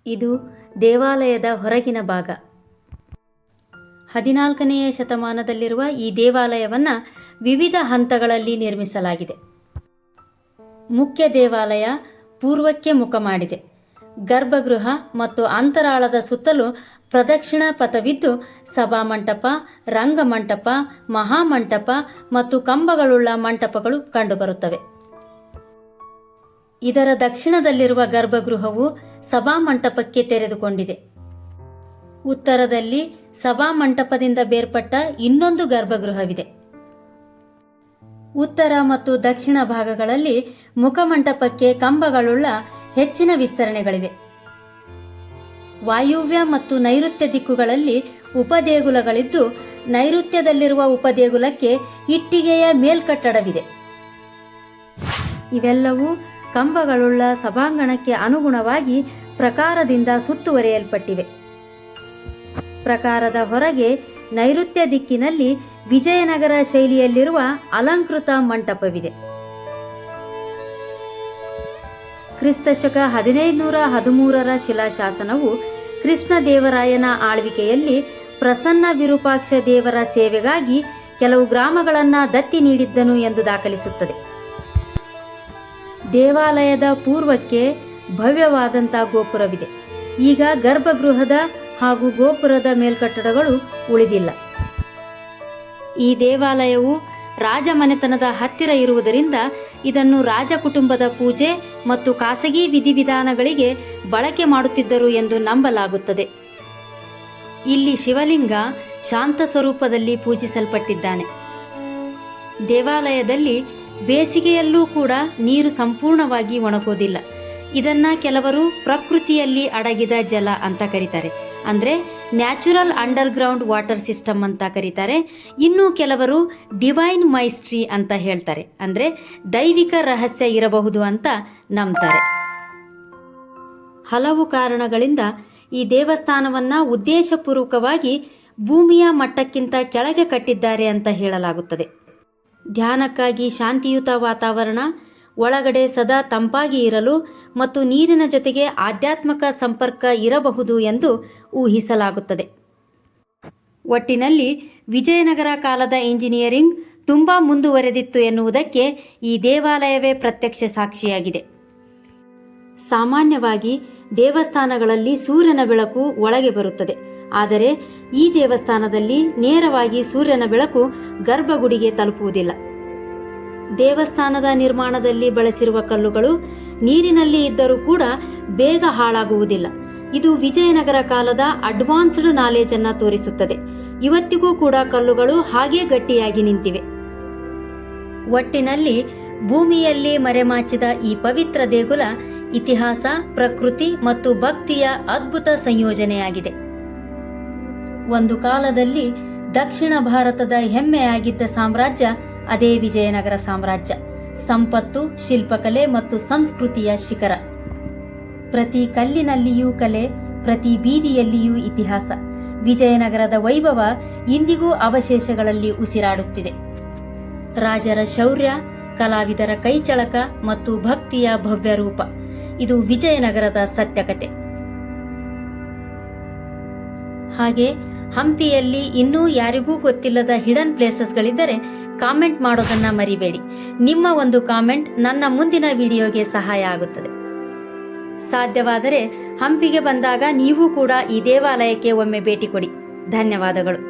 ಇದು ದೇವಾಲಯದ ಹೊರಗಿನ ಭಾಗ. 14ನೇ ಶತಮಾನದಲ್ಲಿರುವ ಈ ದೇವಾಲಯವನ್ನು ವಿವಿಧ ಹಂತಗಳಲ್ಲಿ ನಿರ್ಮಿಸಲಾಗಿದೆ. ಮುಖ್ಯ ದೇವಾಲಯ ಪೂರ್ವಕ್ಕೆ ಮುಖ ಮಾಡಿದೆ. ಗರ್ಭಗೃಹ ಮತ್ತು ಅಂತರಾಳದ ಸುತ್ತಲೂ ಪ್ರದಕ್ಷಿಣಾ ಪಥವಿದ್ದು ಸಭಾಮಂಟಪ, ರಂಗಮಂಟಪ, ಮಹಾಮಂಟಪ ಮತ್ತು ಕಂಬಗಳುಳ್ಳ ಮಂಟಪಗಳು ಕಂಡುಬರುತ್ತವೆ. ಇದರ ದಕ್ಷಿಣದಲ್ಲಿರುವ ಗರ್ಭಗೃಹವು ಸಭಾಮಂಟಪಕ್ಕೆ ತೆರೆದುಕೊಂಡಿದೆ. ಉತ್ತರದಲ್ಲಿ ಸಭಾಮಂಟಪದಿಂದ ಬೇರ್ಪಟ್ಟ ಇನ್ನೊಂದು ಗರ್ಭಗೃಹವಿದೆ. ಉತ್ತರ ಮತ್ತು ದಕ್ಷಿಣ ಭಾಗಗಳಲ್ಲಿ ಮುಖಮಂಟಪಕ್ಕೆ ಕಂಬಗಳುಳ್ಳ ಹೆಚ್ಚಿನ ವಿಸ್ತರಣೆಗಳಿವೆ. ವಾಯುವ್ಯ ಮತ್ತು ನೈಋತ್ಯ ದಿಕ್ಕುಗಳಲ್ಲಿ ಉಪದೇಗುಲಗಳಿದ್ದು, ನೈಋತ್ಯದಲ್ಲಿರುವ ಉಪದೇಗುಲಕ್ಕೆ ಇಟ್ಟಿಗೆಯ ಮೇಲ್ಕಟ್ಟಡವಿದೆ. ಇವೆಲ್ಲವೂ ಕಂಬಗಳುಳ್ಳ ಸಭಾಂಗಣಕ್ಕೆ ಅನುಗುಣವಾಗಿ ಪ್ರಕಾರದಿಂದ ಸುತ್ತುವರಿಯಲ್ಪಟ್ಟಿವೆ. ಪ್ರಕಾರದ ಹೊರಗೆ ನೈಋತ್ಯ ದಿಕ್ಕಿನಲ್ಲಿ ವಿಜಯನಗರ ಶೈಲಿಯಲ್ಲಿರುವ ಅಲಂಕೃತ ಮಂಟಪವಿದೆ. ಕ್ರಿಸ್ತಶಕ 1513ರ ಶಿಲಾಶಾಸನವು ಕೃಷ್ಣದೇವರಾಯನ ಆಳ್ವಿಕೆಯಲ್ಲಿ ಪ್ರಸನ್ನ ವಿರೂಪಾಕ್ಷ ದೇವರ ಸೇವೆಗಾಗಿ ಕೆಲವು ಗ್ರಾಮಗಳನ್ನು ದತ್ತಿ ನೀಡಿದ್ದನು ಎಂದು ದಾಖಲಿಸುತ್ತದೆ. ದೇವಾಲಯದ ಪೂರ್ವಕ್ಕೆ ಭವ್ಯವಾದಂಥ ಗೋಪುರವಿದೆ. ಈಗ ಗರ್ಭಗೃಹದ ಹಾಗೂ ಗೋಪುರದ ಮೇಲ್ಕಟ್ಟಡಗಳು ಉಳಿದಿಲ್ಲ. ಈ ದೇವಾಲಯವು ರಾಜಮನೆತನದ ಹತ್ತಿರ ಇರುವುದರಿಂದ ಇದನ್ನು ರಾಜ ಕುಟುಂಬದ ಪೂಜೆ ಮತ್ತು ಖಾಸಗಿ ವಿಧಿವಿಧಾನಗಳಿಗೆ ಬಳಕೆ ಮಾಡುತ್ತಿದ್ದರು ಎಂದು ನಂಬಲಾಗುತ್ತದೆ. ಇಲ್ಲಿ ಶಿವಲಿಂಗ ಶಾಂತ ಸ್ವರೂಪದಲ್ಲಿ ಪೂಜಿಸಲ್ಪಟ್ಟಿದ್ದಾನೆ. ದೇವಾಲಯದಲ್ಲಿ ಬೇಸಿಗೆಯಲ್ಲೂ ಕೂಡ ನೀರು ಸಂಪೂರ್ಣವಾಗಿ ಒಣಗೋದಿಲ್ಲ. ಇದನ್ನ ಕೆಲವರು ಪ್ರಕೃತಿಯಲ್ಲಿ ಅಡಗಿದ ಜಲ ಅಂತ ಕರೀತಾರೆ, ಅಂದರೆ ನ್ಯಾಚುರಲ್ ಅಂಡರ್ಗ್ರೌಂಡ್ ವಾಟರ್ ಸಿಸ್ಟಮ್ ಅಂತ ಕರೀತಾರೆ. ಇನ್ನು ಕೆಲವರು ಡಿವೈನ್ ಮೈಸ್ಟ್ರಿ ಅಂತ ಹೇಳ್ತಾರೆ, ಅಂದರೆ ದೈವಿಕ ರಹಸ್ಯ ಇರಬಹುದು ಅಂತ ನಂಬ್ತಾರೆ. ಹಲವು ಕಾರಣಗಳಿಂದ ಈ ದೇವಸ್ಥಾನವನ್ನು ಉದ್ದೇಶಪೂರ್ವಕವಾಗಿ ಭೂಮಿಯ ಮಟ್ಟಕ್ಕಿಂತ ಕೆಳಗೆ ಕಟ್ಟಿದ್ದಾರೆ ಅಂತ ಹೇಳಲಾಗುತ್ತದೆ. ಧ್ಯಾನಕ್ಕಾಗಿ ಶಾಂತಿಯುತ ವಾತಾವರಣ, ಒಳಗಡೆ ಸದಾ ತಂಪಾಗಿ ಇರಲು ಮತ್ತು ನೀರಿನ ಜೊತೆಗೆ ಆಧ್ಯಾತ್ಮಿಕ ಸಂಪರ್ಕ ಇರಬಹುದು ಎಂದು ಊಹಿಸಲಾಗುತ್ತದೆ. ಒಟ್ಟಿನಲ್ಲಿ ವಿಜಯನಗರ ಕಾಲದ ಇಂಜಿನಿಯರಿಂಗ್ ತುಂಬ ಮುಂದುವರೆದಿತ್ತು ಎನ್ನುವುದಕ್ಕೆ ಈ ದೇವಾಲಯವೇ ಪ್ರತ್ಯಕ್ಷ ಸಾಕ್ಷಿಯಾಗಿದೆ. ಸಾಮಾನ್ಯವಾಗಿ ದೇವಸ್ಥಾನಗಳಲ್ಲಿ ಸೂರ್ಯನ ಬೆಳಕು ಒಳಗೆ ಬರುತ್ತದೆ, ಆದರೆ ಈ ದೇವಸ್ಥಾನದಲ್ಲಿ ನೇರವಾಗಿ ಸೂರ್ಯನ ಬೆಳಕು ಗರ್ಭಗುಡಿಗೆ ತಲುಪುವುದಿಲ್ಲ. ದೇವಸ್ಥಾನದ ನಿರ್ಮಾಣದಲ್ಲಿ ಬಳಸಿರುವ ಕಲ್ಲುಗಳು ನೀರಿನಲ್ಲಿ ಇದ್ದರೂ ಕೂಡ ಬೇಗ ಹಾಳಾಗುವುದಿಲ್ಲ. ಇದು ವಿಜಯನಗರ ಕಾಲದ ಅಡ್ವಾನ್ಸ್ಡ್ ನಾಲೆಜ್ ಅನ್ನು ತೋರಿಸುತ್ತದೆ. ಇವತ್ತಿಗೂ ಕೂಡ ಕಲ್ಲುಗಳು ಹಾಗೇ ಗಟ್ಟಿಯಾಗಿ ನಿಂತಿವೆ. ಒಟ್ಟಿನಲ್ಲಿ ಭೂಮಿಯಲ್ಲಿ ಮರೆಮಾಚಿದ ಈ ಪವಿತ್ರ ದೇಗುಲ ಇತಿಹಾಸ, ಪ್ರಕೃತಿ ಮತ್ತು ಭಕ್ತಿಯ ಅದ್ಭುತ ಸಂಯೋಜನೆಯಾಗಿದೆ. ಒಂದು ಕಾಲದಲ್ಲಿ ದಕ್ಷಿಣ ಭಾರತದ ಹೆಮ್ಮೆಯಾಗಿದ್ದ ಸಾಮ್ರಾಜ್ಯ ಅದೇ ವಿಜಯನಗರ ಸಾಮ್ರಾಜ್ಯ. ಸಂಪತ್ತು, ಶಿಲ್ಪಕಲೆ ಮತ್ತು ಸಂಸ್ಕೃತಿಯ ಶಿಖರ. ಪ್ರತಿ ಕಲ್ಲಿನಲ್ಲಿಯೂ ಕಲೆ, ಪ್ರತಿ ಬೀದಿಯಲ್ಲಿಯೂ ಇತಿಹಾಸ. ವಿಜಯನಗರದ ವೈಭವ ಇಂದಿಗೂ ಅವಶೇಷಗಳಲ್ಲಿ ಉಸಿರಾಡುತ್ತಿದೆ. ರಾಜರ ಶೌರ್ಯ, ಕಲಾವಿದರ ಕೈಚಳಕ ಮತ್ತು ಭಕ್ತಿಯ ಭವ್ಯ ರೂಪ. ಇದು ವಿಜಯನಗರದ ಸತ್ಯಕತೆ. ಹಾಗೆ ಹಂಪಿಯಲ್ಲಿ ಇನ್ನೂ ಯಾರಿಗೂ ಗೊತ್ತಿಲ್ಲದ ಹಿಡನ್ ಪ್ಲೇಸಸ್ಗಳಿದ್ದರೆ ಕಾಮೆಂಟ್ ಮಾಡೋದನ್ನ ಮರಿಬೇಡಿ. ನಿಮ್ಮ ಒಂದು ಕಾಮೆಂಟ್ ನನ್ನ ಮುಂದಿನ ವಿಡಿಯೋಗೆ ಸಹಾಯ ಆಗುತ್ತದೆ. ಸಾಧ್ಯವಾದರೆ ಹಂಪಿಗೆ ಬಂದಾಗ ನೀವು ಕೂಡ ಈ ದೇವಾಲಯಕ್ಕೆ ಒಮ್ಮೆ ಭೇಟಿ ಕೊಡಿ. ಧನ್ಯವಾದಗಳು.